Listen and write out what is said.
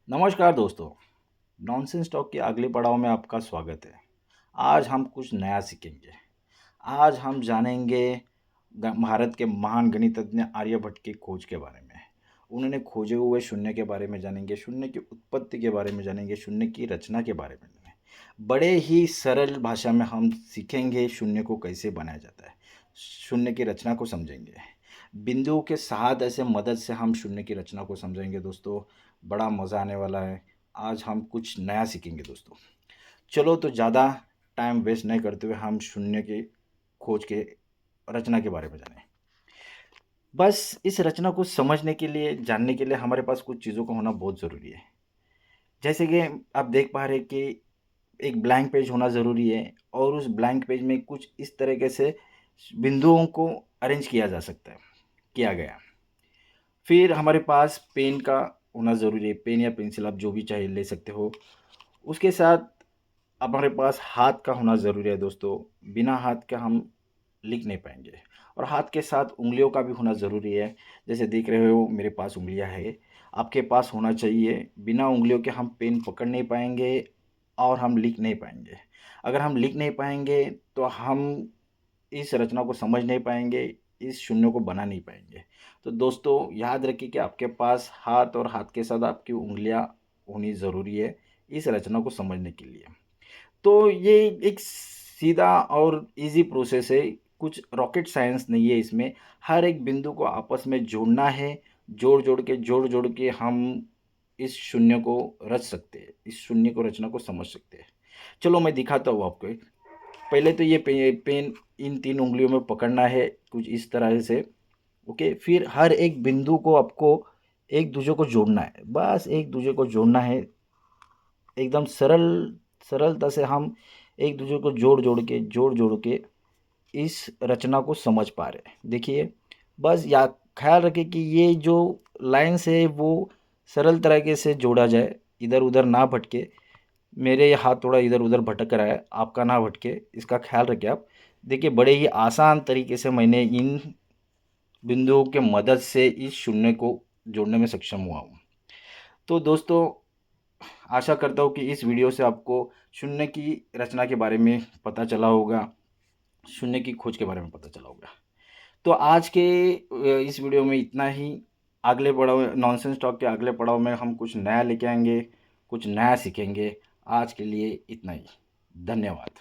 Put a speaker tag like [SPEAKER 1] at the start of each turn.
[SPEAKER 1] नमस्कार दोस्तों, nonsense talk के अगले पड़ाव में आपका स्वागत है। आज हम कुछ नया सीखेंगे। आज हम जानेंगे भारत के महान गणितज्ञ आर्यभट्ट की खोज के बारे में। उन्होंने खोजे हुए शून्य के बारे में जानेंगे, शून्य की उत्पत्ति के बारे में जानेंगे, शून्य की रचना के बारे में जानेंगे। बड़े ही सरल भाषा में हम सीखेंगे शून्य को कैसे बनाया जाता है, शून्य की रचना को समझेंगे। बिंदुओं के साथ ऐसे मदद से हम शून्य की रचना को समझेंगे दोस्तों। बड़ा मज़ा आने वाला है। आज हम कुछ नया सीखेंगे दोस्तों। चलो तो ज़्यादा टाइम वेस्ट नहीं करते हुए हम शून्य की खोज के रचना के बारे में जानें। बस इस रचना को समझने के लिए, जानने के लिए हमारे पास कुछ चीज़ों का होना बहुत ज़रूरी है। जैसे कि आप देख पा रहे हैं कि एक ब्लैंक पेज होना ज़रूरी है और उस ब्लैंक पेज में कुछ इस तरीके से बिंदुओं को अरेंज किया जा सकता है, किया गया। फिर हमारे पास पेन का होना ज़रूरी है, पेन या पेंसिल आप जो भी चाहे ले सकते हो। उसके साथ हमारे पास हाथ का होना ज़रूरी है दोस्तों, बिना हाथ के हम लिख नहीं पाएँगे। और हाथ के साथ उँगलियों का भी होना ज़रूरी है। जैसे देख रहे हो मेरे पास उँगलियाँ है, आपके पास होना चाहिए। बिना उँगलियों के हम पेन पकड़ नहीं पाएँगे और हम लिख नहीं पाएँगे। अगर हम लिख नहीं पाएँगे तो हम इस रचना को समझ नहीं पाएँगे, इस शून्य को बना नहीं पाएँगे। तो दोस्तों याद रखिए कि आपके पास हाथ और हाथ के साथ आपकी उँगलियाँ होनी ज़रूरी है, इस रचना को समझने के लिए। तो ये एक सीधा और ईज़ी प्रोसेस है, कुछ रॉकेट साइंस नहीं है इसमें। हर एक बिंदु को आपस में जोड़ना है, जोड़-जोड़ के हम इस शून्य को रच सकते हैं, इस शून्य को रचना को समझ सकते हैं। चलो मैं दिखाता हूँ आपको। पहले तो ये पेन इन 3 उँगलियों में पकड़ना है, कुछ इस तरह से, ओके। फिर हर एक बिंदु को आपको एक-दूसरे को जोड़ना है, बस एक-दूसरे को जोड़ना है। एकदम सरलता से हम एक-दूसरे को जोड़-जोड़ के इस रचना को समझ पा रहे हैं। देखिए, बस या ख़्याल रखें कि ये जो लाइन्स है वो सरल तरीके से जोड़ा जाए, इधर-उधर ना भटके। मेरे ये हाथ थोड़ा इधर-उधर भटक रहा है, आपका ना भटके, इसका ख़्याल रखें आप। देखिए, बड़े ही आसान तरीके से मैंने इन बिंदुओं के मदद से इस शून्य को जोड़ने में सक्षम हुआ हूँ। तो दोस्तों आशा करता हूँ कि इस वीडियो से आपको शून्य की रचना के बारे में पता चला होगा, शून्य की खोज के बारे में पता चला होगा। तो आज के इस वीडियो में इतना ही। अगले पड़ाव नॉनसेंस टॉक के अगले पड़ाव में हम कुछ नया लेके आएँगे, कुछ नया सीखेंगे। आज के लिए इतना ही। धन्यवाद।